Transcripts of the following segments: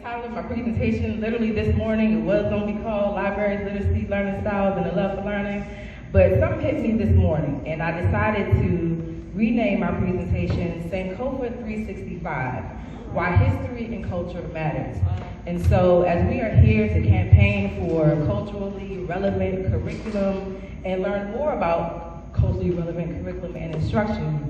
the title of my presentation literally this morning. It was going to be called Libraries, Literacy, Learning Styles, and a Love for Learning. But something hit me this morning, and I decided to rename my presentation Sankofa 365, Why History and Culture Matters. And so as we are here to campaign for culturally relevant curriculum and learn more about culturally relevant curriculum and instruction,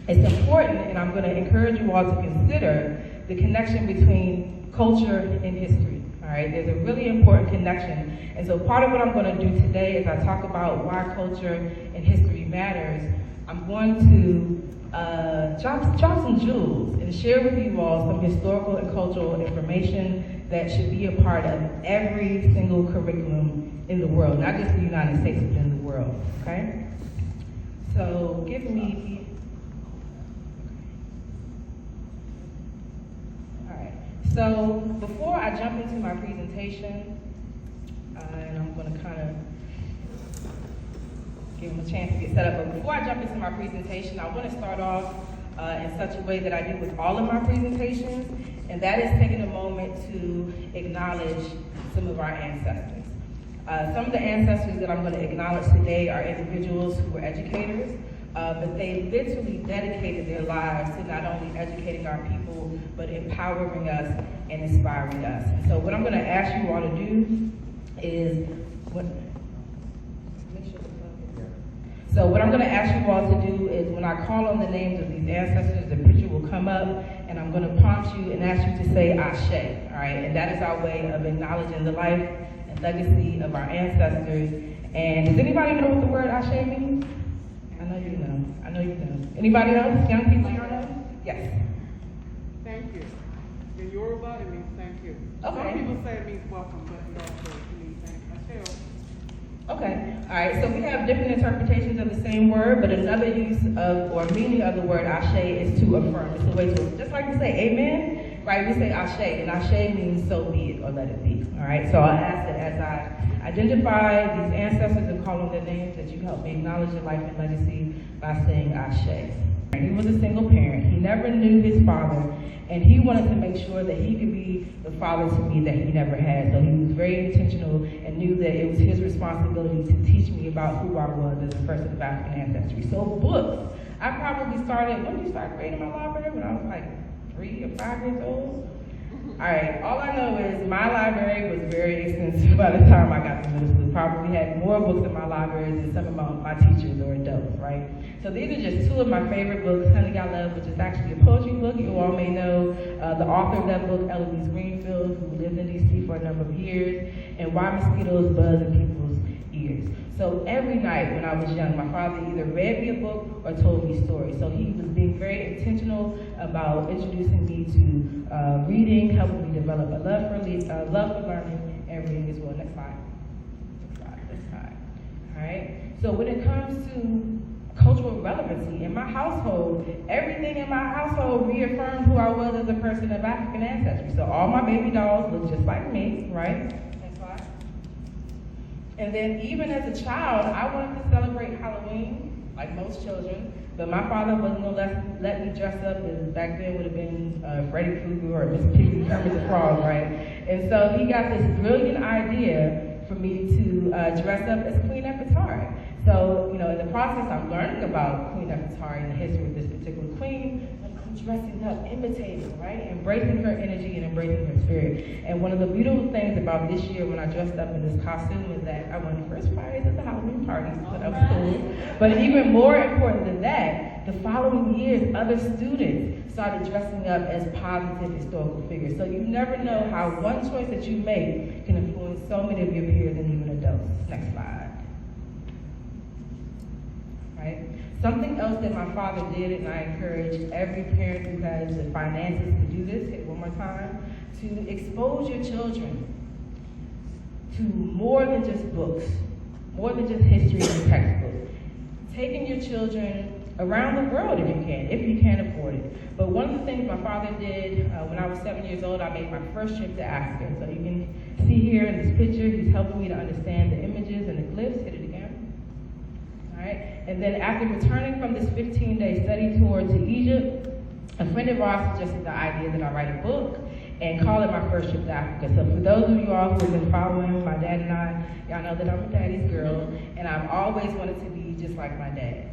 it's important, and I'm going to encourage you all to consider the connection between culture and history. All right, there's a really important connection. And so part of what I'm going to do today as I talk about why culture and history matters, I'm going to drop some jewels and share with you all some historical and cultural information that should be a part of every single curriculum in the world, not just the United States, but in the world, okay? So give me... So before I jump into my presentation, and I'm going to kind of give them a chance to get set up, but before I jump into my presentation, I want to start off in such a way that I do with all of my presentations, and that is taking a moment to acknowledge some of our ancestors. Some of the ancestors that I'm going to acknowledge today are individuals who were educators, but they literally dedicated their lives to not only educating our people, but empowering us and inspiring us. So what I'm going to ask you all to do is, when I call on the names of these ancestors, the picture will come up, and I'm going to prompt you and ask you to say Ashe, all right? And that is our way of acknowledging the life and legacy of our ancestors. And does anybody know what the word Ashe means? I know you know. Anybody else? Young people, you know? Yes. Thank you. In Yoruba, it means thank you. Okay. Some people say it means welcome, but it also means thank you. Okay. All right. So we have different interpretations of the same word, but another use of or meaning of the word Ashe is to affirm. It's a way to, just like we say amen, right? We say Ashe, and Ashe means so be it or let it be. All right. So I ask that as I identify these ancestors and call on their names, that you help me acknowledge their life and legacy by saying Ashe. He was a single parent. He never knew his father, and he wanted to make sure that he could be the father to me that he never had. So he was very intentional and knew that it was his responsibility to teach me about who I was as a person of African ancestry. So books. I probably started, when did you start grading my library? When I was like 3 or 5 years old? All right, all I know is my library was very extensive by the time I got to middle school. Probably had more books in my library than some of my teachers or adults, right? So these are just 2 of my favorite books. Honey, I Love, which is actually a poetry book. You all may know the author of that book, Eloise Greenfield, who lived in DC for a number of years, and Why Mosquitoes Buzz in People's Ears. So every night when I was young, my father either read me a book or told me stories. So he was being very intentional about introducing me to reading, helping me develop a love for learning and reading as well. Next slide. All right. So when it comes to cultural relevancy, in my household, everything in my household reaffirmed who I was as a person of African ancestry. So all my baby dolls look just like me, right? And then even as a child, I wanted to celebrate Halloween, like most children, but my father wasn't going to let me dress up as back then would have been Freddy Krueger or Miss Piggy, Kermit the Frog, right? And so he got this brilliant idea for me to dress up as Queen Nefertari. So, in the process, I'm learning about Queen Nefertari and the history of this particular queen. I'm dressing up, imitating, right? Embracing her energy and embracing her spirit. And one of the beautiful things about this year when I dressed up in this costume is that I won first prize at the Halloween party, so that was cool. But even more important than that, the following years, other students started dressing up as positive historical figures. So you never know how one choice that you make can influence so many of your peers and even adults. Next slide. Right? Something else that my father did, and I encourage every parent who has the finances to do this, hit one more time, to expose your children to more than just books, more than just history and textbooks. Taking your children around the world if you can afford it. But one of the things my father did when I was 7 years old, I made my first trip to Africa. So you can see here in this picture, he's helping me to understand the images and the glyphs. Hit it again. All right. And then after returning from this 15-day study tour to Egypt, a friend of ours suggested the idea that I write a book. and call it my first trip to Africa. So for those of you all who have been following my dad and I, y'all know that I'm a daddy's girl, and I've always wanted to be just like my dad,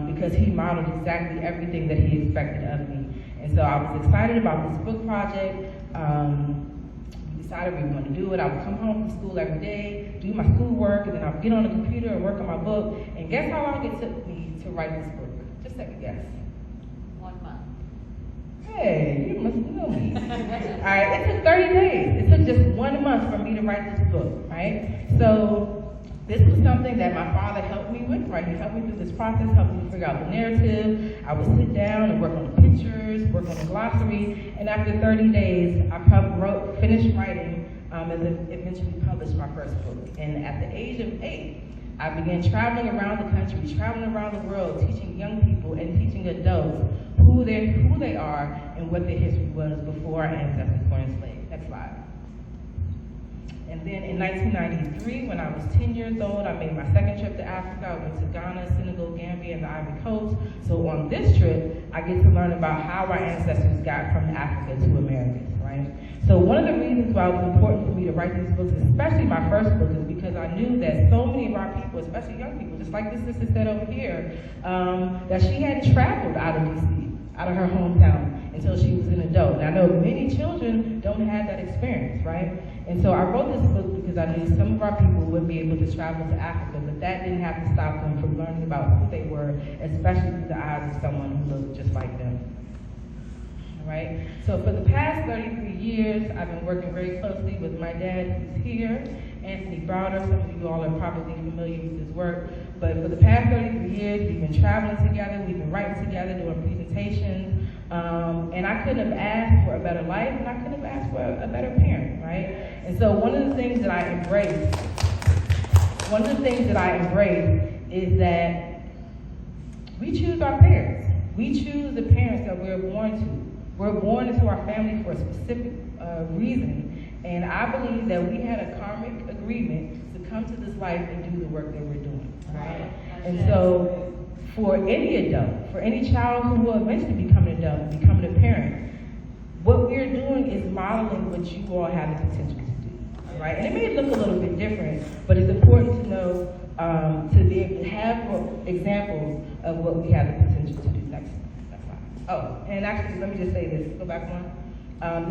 because he modeled exactly everything that he expected of me. And so I was excited about this book project. We decided we were going to do it. I would come home from school every day, do my schoolwork, and then I would get on the computer and work on my book. And guess how long it took me to write this book? Just take a guess. 1 month. Hey, you must know me. All right, it took 30 days. It took just 1 month for me to write this book, right? So this was something that my father helped me with, right? He helped me through this process, helped me figure out the narrative. I would sit down and work on the pictures, work on the glossary, and after 30 days, I finished writing, and then eventually published my first book. And at the age of 8, I began traveling around the country, traveling around the world, teaching young people and teaching adults who they are and what their history was before our ancestors were enslaved. Next slide. And then in 1993, when I was 10 years old, I made my second trip to Africa. I went to Ghana, Senegal, Gambia, and the Ivory Coast. So on this trip, I get to learn about how our ancestors got from Africa to Americas, right? So one of the reasons why it was important for me to write these books, especially my first book, is because I knew that so many of our people, especially young people, just like this sister said over here, that she hadn't traveled out of DC, out of her hometown, until she was an adult. And I know many children don't have that experience, right? And so I wrote this book because I knew some of our people would be able to travel to Africa, but that didn't have to stop them from learning about who they were, especially through the eyes of someone who looked just like them. All right? So for the past 33 years, I've been working very closely with my dad, who's here, Anthony Browder. Some of you all are probably familiar with his work. But for the past 33 years, we've been traveling together, we've been writing together, doing presentations, and I couldn't have asked for a better life, and I couldn't have asked for a better parent, right? And so one of the things that I embrace is that we choose our parents. We choose the parents that we're born to. We're born into our family for a specific reason, and I believe that we had a karmic agreement to come to this life and do the work that we're doing, right? And so for any adult, for any child who will eventually become an adult and become a parent, what we're doing is modeling what you all have the potential to do, right? And it may look a little bit different, but it's important to know, to be able to have examples of what we have the potential to do. Next slide. Oh, and actually, let me just say this. Go back one.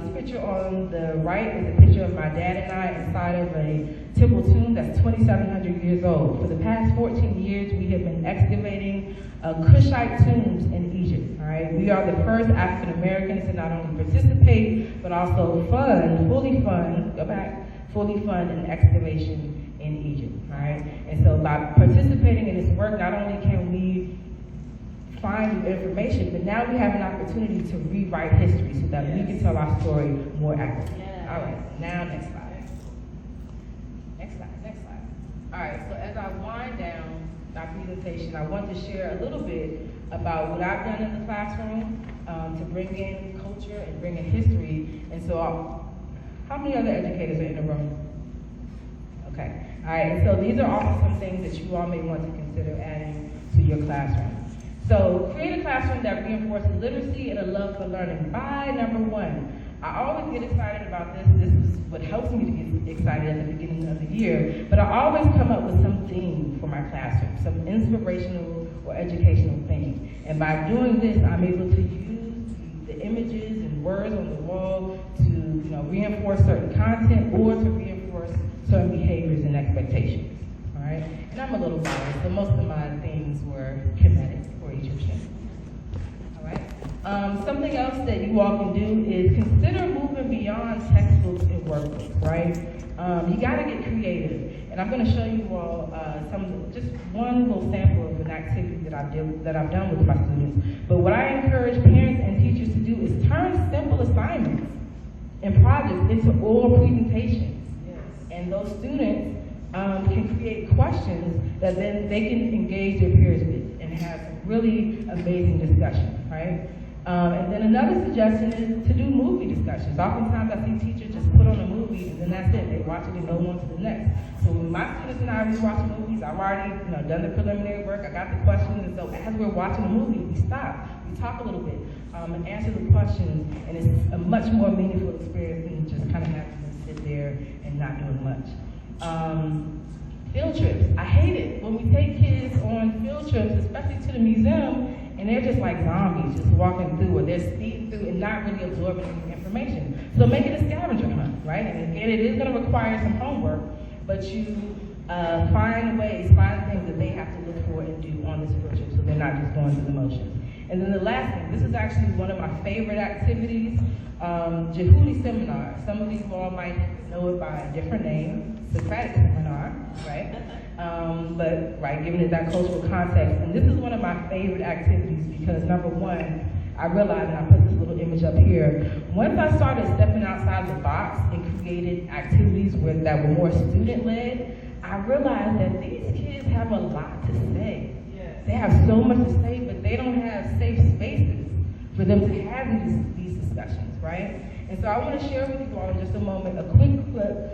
This picture on the right is a picture of my dad and I inside of a temple tomb that's 2,700 years old. For the past 14 years, we have been excavating Kushite tombs in Egypt. All right, we are the first African Americans to not only participate but also fully fund an excavation in Egypt. All right, and so by participating in this work, not only can we find new information, but now we have an opportunity to rewrite history so that we can tell our story more accurately. All right, now next slide. Next slide. All right, so as I wind down my presentation, I want to share a little bit about what I've done in the classroom to bring in culture and bring in history. And so, how many other educators are in the room? Okay, all right, and so these are also some things that you all may want to consider adding to your classroom. So create a classroom that reinforces literacy and a love for learning. By number one, I always get excited about this. This is what helps me to get excited at the beginning of the year. But I always come up with some theme for my classroom, some inspirational or educational theme. And by doing this, I'm able to use the images and words on the wall to, reinforce certain content or to reinforce certain behaviors and expectations. All right? And I'm a little biased, so most of my themes were kinetic or Egyptian. All right? Something else that you all can do is consider moving beyond textbooks and workbooks, right? You gotta get creative. And I'm gonna show you all just one little sample of an activity that I've done with my students. But what I encourage parents and teachers to do is turn simple assignments and projects into oral presentations. Yes. And those students can create questions that then they can engage their peers with and have really amazing discussions, right? And then another suggestion is to do movie discussions. Oftentimes I see teachers just put on a movie and then that's it. They watch it and go on to the next. So when my students and I watch movies, I've already done the preliminary work, I got the questions, and so as we're watching a movie, we stop. We we talk a little bit, and answer the questions, and it's a much more meaningful experience than just kind of having them sit there and not doing much. Field trips. I hate it when we take kids on field trips, especially to the museum, and they're just like zombies, just walking through, or they're speeding through and not really absorbing any information. So make it a scavenger hunt, right? And again, it is going to require some homework, but you find things that they have to look for and do on this field trip, so they're not just going through the motions. And then the last thing, this is actually one of my favorite activities, Jehudi Seminar. Some of you all might know it by a different name, Socratic Seminar, right? But given it that cultural context, and this is one of my favorite activities because number one, I realized, and I put this little image up here, once I started stepping outside the box and created activities that were more student-led, I realized that these kids have a lot to say. Yes. They have so much to say, but they don't have safe spaces for them to have these discussions, right? And so I want to share with you all in just a moment a quick clip.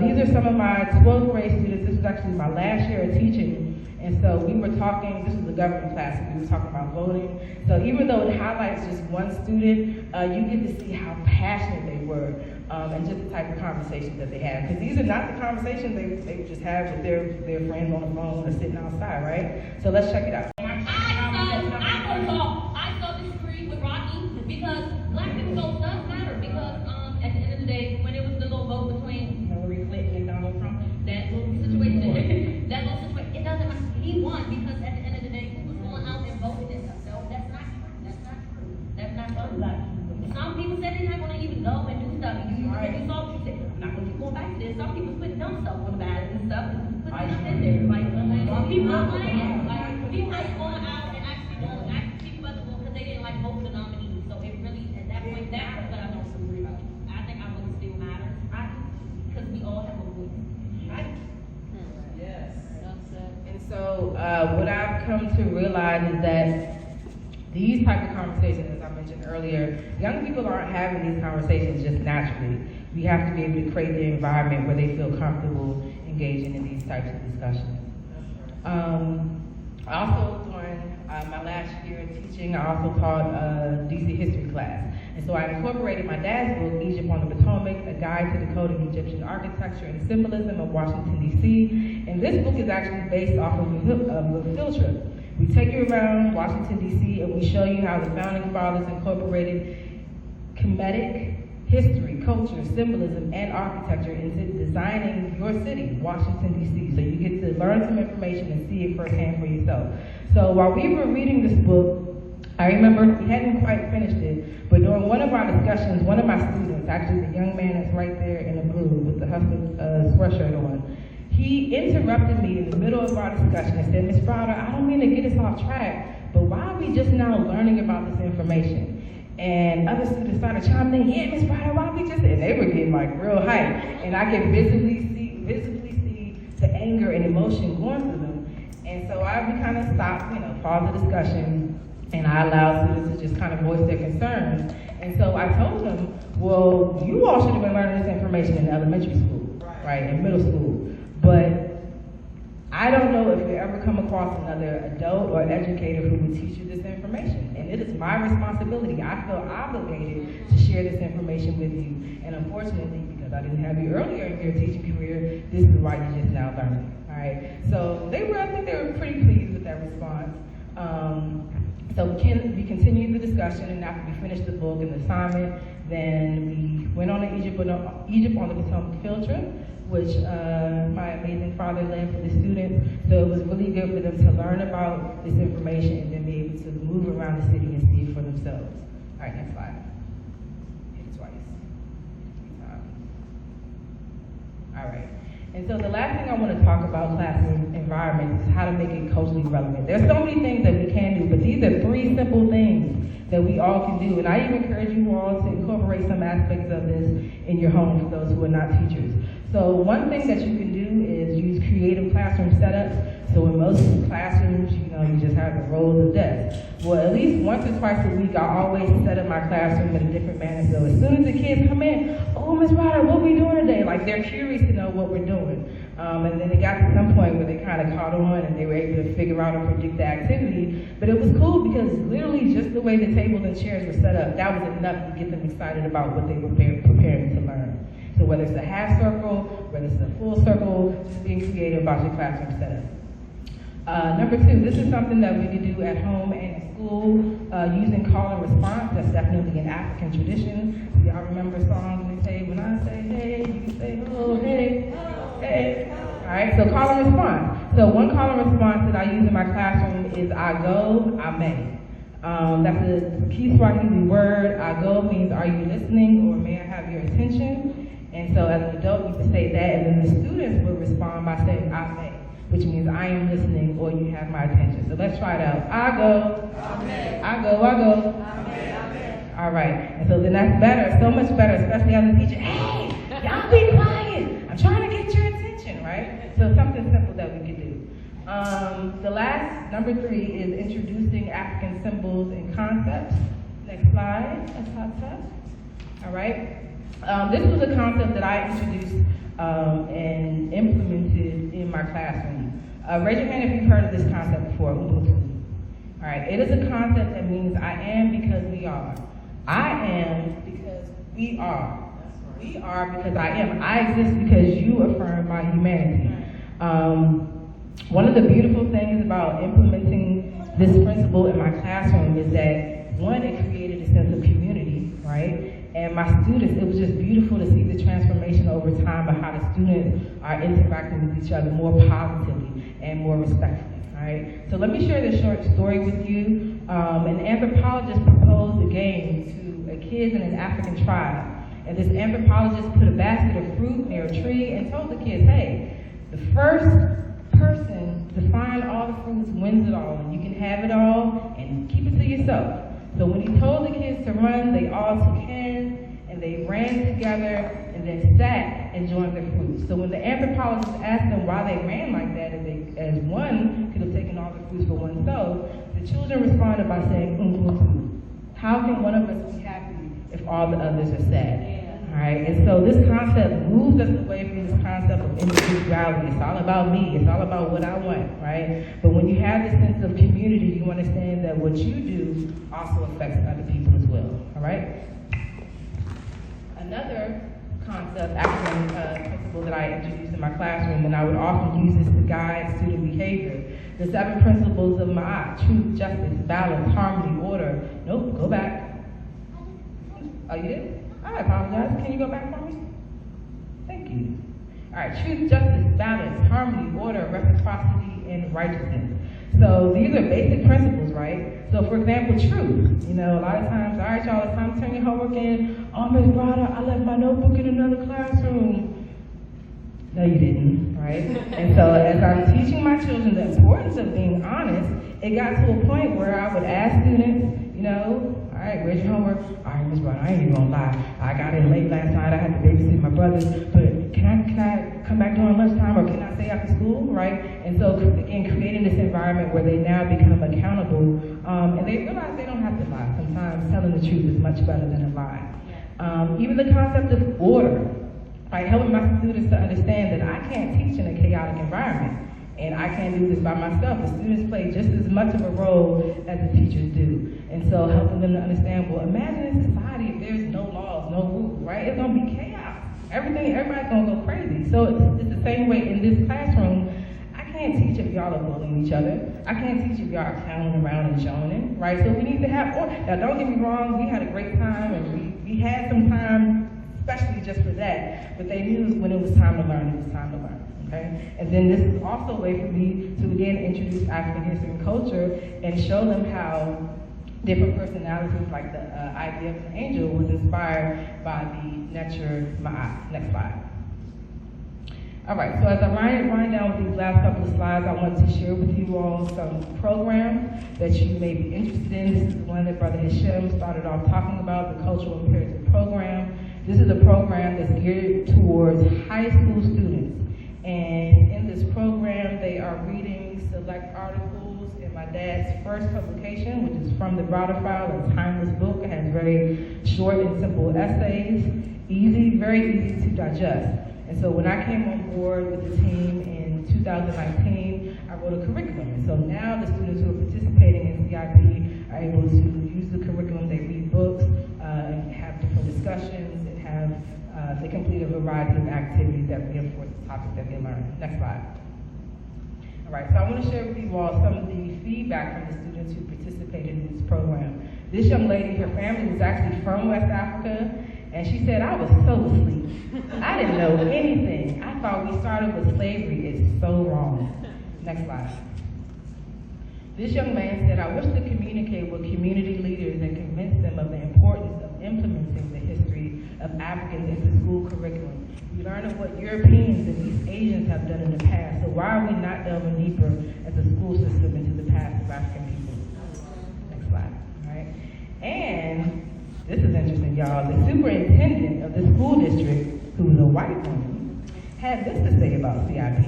These are some of my 12th grade students. This was actually my last year of teaching. And so we were talking, this was a government class, and we were talking about voting. So even though it highlights just one student, you get to see how passionate they were and just the type of conversations that they had. Because these are not the conversations they would just have with their friends on the phone or sitting outside, right? So let's check it out. I so disagree with Rocky because black people's vote does matter because at the end of the day, when it was the little vote between Hillary Clinton and Donald Trump, that little situation, it doesn't matter. He won because at the end of the day, who was going out and voted and stuff. So that's not true. That's not true. Some people said they're not going to even go and do stuff. You saw what you said. I'm not going to keep going back to this. Some people put dumb stuff on the ballot and stuff and put stuff in there. People are playing. People are going out and actually people other because they didn't vote for the nominee. So it really, at that point, that's what I don't agree about. I think our vote still matters. Because we all have a voice. Right? Yes. And so what I've come to realize is that these type of conversations, as I mentioned earlier, young people aren't having these conversations just naturally. We have to be able to create the environment where they feel comfortable engaging in these types of discussions. Also, during my last year of teaching, I also taught a DC history class. And so I incorporated my dad's book, Egypt on the Potomac, A Guide to Decoding Egyptian Architecture and Symbolism of Washington, D.C. And this book is actually based off of a field trip. We take you around Washington, D.C., and we show you how the founding fathers incorporated Kemetic history, culture, symbolism, and architecture into designing your city, Washington, D.C. So you get to learn some information and see it firsthand for yourself. So while we were reading this book, I remember we hadn't quite finished it, but during one of our discussions, one of my students, actually the young man that's right there in the blue with the Hustler sweatshirt on, he interrupted me in the middle of our discussion and said, "Ms. Browder, I don't mean to get us off track, but why are we just now learning about this information?" And other students started chiming in, "Yeah, Ms. Browder, why we just," and they were getting real hype. And I could visibly see the anger and emotion going through them. And so we kind of stopped, paused the discussion, and I allowed students to just kind of voice their concerns. And so I told them, well, you all should have been learning this information in elementary school, right, in middle school. But I don't know if you ever come across another adult or educator who will teach you this information. And it is my responsibility. I feel obligated to share this information with you. And unfortunately, because I didn't have you earlier in your teaching career, this is why you're just now learning. All right. So I think they were pretty pleased with that response. So we continued the discussion, and after we finished the book and the assignment, then we went on an Egypt on the Potomac field trip, which my amazing father led for the students. So it was really good for them to learn about this information and then be able to move around the city and see it for themselves. All right, next slide. Hit it twice. All right. And so the last thing I want to talk about classroom environment is how to make it culturally relevant. There's so many things that we can do, but these are 3 simple things that we all can do. And I even encourage you all to incorporate some aspects of this in your home for those who are not teachers. So one thing that you can do is use creative classroom setups. So in most classrooms, you just have the rows of desks. Well, at least once or twice a week, I always set up my classroom in a different manner. So as soon as the kids come in, "Oh, Ms. Ryder, what are we doing today?" Like they're curious to know what we're doing. And then it got to some point where they kind of caught on and they were able to figure out or predict the activity. But it was cool because literally just the way the tables and chairs were set up, that was enough to get them excited about what they were preparing to learn. So whether it's a half circle, whether it's a full circle, just being creative about your classroom setup. Number 2, this is something that we can do at home and in school using call and response. That's definitely an African tradition. Y'all remember songs and they say, when I say hey, you say oh, hey, hey. All right, so call and response. So one call and response that I use in my classroom is I go, I may. That's a key Swahili word. I go means are you listening or may I have your attention? And so as an adult, you can say that, and then the students will respond by saying I may, which means I am listening or you have my attention. So let's try it out. I go, Amen. I go, Amen. All right, and so then that's better, so much better, especially as a teacher. Hey, y'all be quiet. I'm trying to get your attention, right? So something simple that we could do. The last, number 3, is introducing African symbols and concepts. Next slide, that's hot test. All right. This was a concept that I introduced and implemented in my classroom. Raise your hand if you've heard of this concept before. All right, it is a concept that means I am because we are. I am because we are. We are because I am. I exist because you affirm my humanity. One of the beautiful things about implementing this principle in my classroom is that, one, it created a sense of community, right? And my students, it was just beautiful to see the transformation over time of how the students are interacting with each other more positively and more respectfully, right? So let me share this short story with you. An anthropologist proposed a game to a kid in an African tribe. And this anthropologist put a basket of fruit near a tree and told the kids, hey, the first person to find all the fruits wins it all. And you can have it all and keep it to yourself. So when he told the kids to run, they all took hands and they ran together and then sat and joined their fruits. So when the anthropologist asked them why they ran like that, as one could have taken all the fruits for oneself, the children responded by saying, how can one of us be happy if all the others are sad? All right, and so this concept moves us away from this concept of individuality. It's all about me. It's all about what I want, right? But when you have this sense of community, you understand that what you do also affects other people as well, all right? Another concept, African principle that I introduced in my classroom, and I would often use this to guide student behavior. The 7 principles of Ma'at: truth, justice, balance, harmony, order. Nope, go back. Oh, you did? I apologize. Can you go back for me? Thank you. All right, truth, justice, balance, harmony, order, reciprocity, and righteousness. So these are basic principles, right? So for example, truth. You know, a lot of times, all right, y'all, it's time to turn your homework in. Oh, Ms. Browder, I left my notebook in another classroom. No, you didn't, right? And so as I'm teaching my children the importance of being honest, it got to a point where I would ask students, you know, all right, where's your homework? All right, Ms. Browder, I ain't even gonna lie. I got in late last night. I had to babysit my brothers, but can I come back during lunchtime, or can I stay after school, right? And so again, creating this environment where they now become accountable, and they realize they don't have to lie. Sometimes telling the truth is much better than a lie. Even the concept of order, right? Helping my students to understand that I can't teach in a chaotic environment. And I can't do this by myself. The students play just as much of a role as the teachers do. And so helping them to understand, well, imagine in society if there's no laws, no rules, right? It's gonna be chaos. Everybody's gonna go crazy. So it's the same way in this classroom. I can't teach if y'all are bullying each other. I can't teach if y'all are clowning around and joning, right? So we need to have order. Now don't get me wrong, we had a great time and we had some time, especially just for that. But they knew when it was time to learn, it was time to learn. Okay? And then this is also a way for me to again introduce African history and culture and show them how different personalities, like the idea of an angel, was inspired by the nature Ma'at. Next slide. All right, so as I wind down with these last couple of slides, I want to share with you all some programs that you may be interested in. This is the one that Brother Hashem started off talking about, the Cultural Imperative Program. This is a program that's geared towards high school students. And in this program, they are reading select articles in my dad's first publication, which is from the Browder File, a timeless book. It has very short and simple essays, very easy to digest. And so when I came on board with the team in 2019, I wrote a curriculum. And so now the students who are participating in CIP are able to use the curriculum. They read books, have different discussions, and they complete a variety of activities that reinforce the topics that they learn. Next slide. All right, so I want to share with you all some of the feedback from the students who participated in this program. This young lady, her family was actually from West Africa, and she said, I was so asleep. I didn't know anything. I thought we started with slavery. It's so wrong. Next slide. This young man said, I wish to communicate with community leaders and convince them of the importance of implementing the history of Africans into school curriculum. We learn of what Europeans and East Asians have done in the past, so why are we not delving deeper as a school system into the past of African people? Next slide. All right. And this is interesting, y'all. The superintendent of the school district, who was a white woman, had this to say about CIP.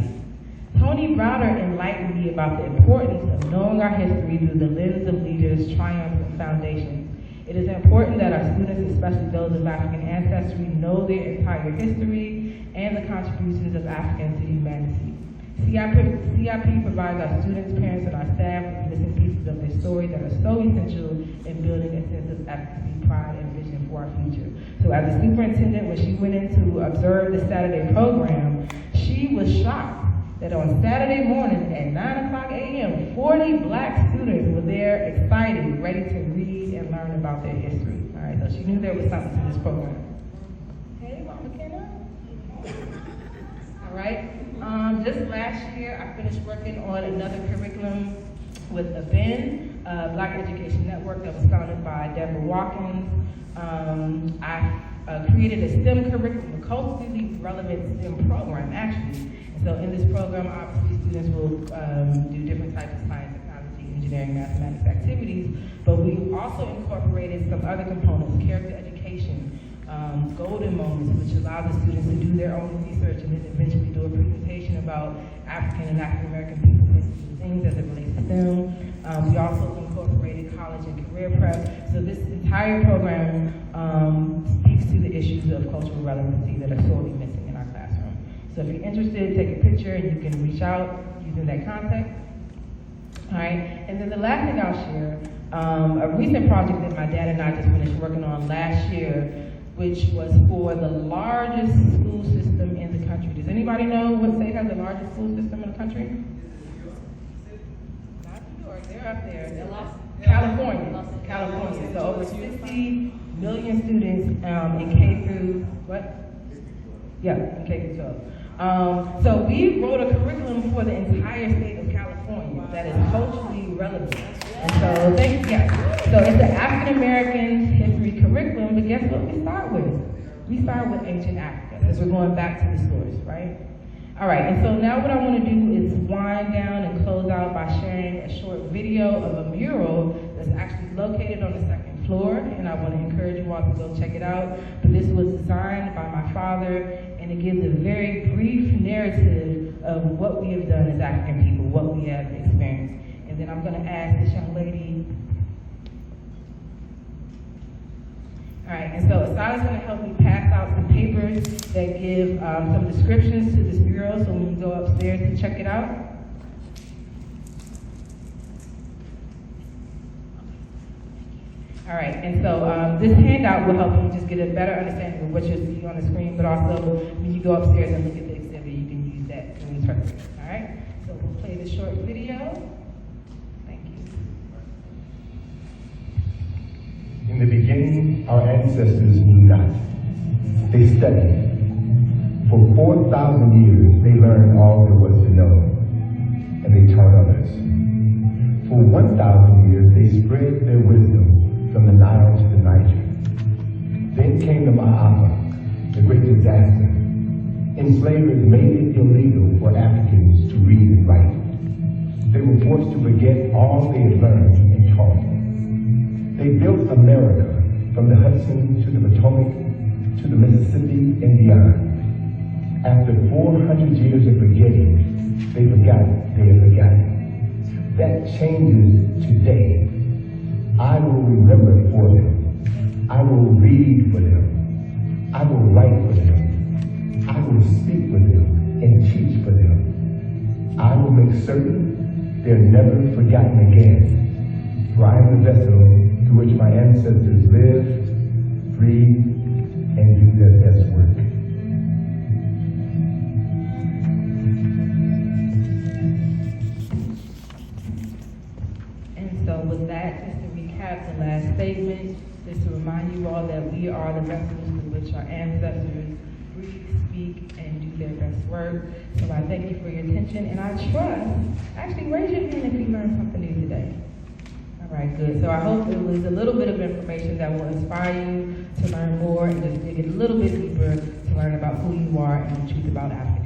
Tony Browder enlightened me about the importance of knowing our history through the lens of leaders, triumphs, and foundations. It is important that our students, especially those of African ancestry, know their entire history and the contributions of Africans to humanity. CIP provides our students, parents, and our staff with missing pieces of their story that are so essential in building a sense of efficacy, pride, and vision for our future. So as a superintendent, when she went in to observe the Saturday program, she was shocked that on Saturday morning at 9:00 a.m., 40 black students were there, excited, ready to read and learn about their history. All right, so she knew there was something to this program. Hey, Mama Kenna. All right. Just last year, I finished working on another curriculum with ABEN, Black Education Network, that was founded by Deborah Watkins. I created a STEM curriculum, a culturally relevant STEM program, actually. So in this program, obviously, students will do different types of science, technology, engineering, mathematics activities, but we also incorporated some other components, character education, golden moments, which allow the students to do their own research and then eventually do a presentation about African and African American people and things as it relates to STEM. We also incorporated college and career prep. So this entire program speaks to the issues of cultural relevancy that are sorely missing in our classroom. So if you're interested, take a picture and you can reach out using that contact. All right, and then the last thing I'll share, a recent project that my dad and I just finished working on last year, which was for the largest school system in the country. Does anybody know what state has the largest school system in the country? Not New York, they're up there. California. So over 60 million students in K through, what? Yeah, in K through 12. So we wrote a curriculum for the entire state of California that is culturally relevant. And so, so it's the African American history curriculum, but guess what we start with? We start with ancient Africa, because we're going back to the source, right? All right, and so now what I want to do is wind down and close out by sharing a short video of a mural that's actually located on the second floor, and I want to encourage you all to go check it out. But this was designed by my father, and it gives a very brief narrative of what we have done as African people, what we have experienced. And then I'm going to ask this young lady. All right, and so Asada's going to help me pass out some papers that give some descriptions to this mural, so when you go upstairs to check it out. All right, and so this handout will help you just get a better understanding of what you'll see on the screen, but also when you go upstairs and look at the exhibit, you can use that to interpret. All right, so we'll play the short video. In the beginning, our ancestors knew not. They studied. For 4,000 years, they learned all there was to know, and they taught others. For 1,000 years, they spread their wisdom from the Nile to the Niger. Then came the Ma'afa, the great disaster. Enslavers made it illegal for Africans to read and write. They were forced to forget all they had learned and taught. They built America from the Hudson to the Potomac to the Mississippi and beyond. After 400 years of forgetting, they forgot they had forgotten. That changes today. I will remember for them. I will read for them. I will write for them. I will speak certain they're never forgotten again. For I am the vessel through which my ancestors lived, breathed, and do their best work. And so with that, just to recap the last statement, just to remind you all that we are the vessels through which our ancestors breathe, speak, and do their best work. So I thank you for your attention, and I trust, actually raise your hand if you learned something new today. All right, good. So I hope it was a little bit of information that will inspire you to learn more and just dig a little bit deeper to learn about who you are and the truth about Africa.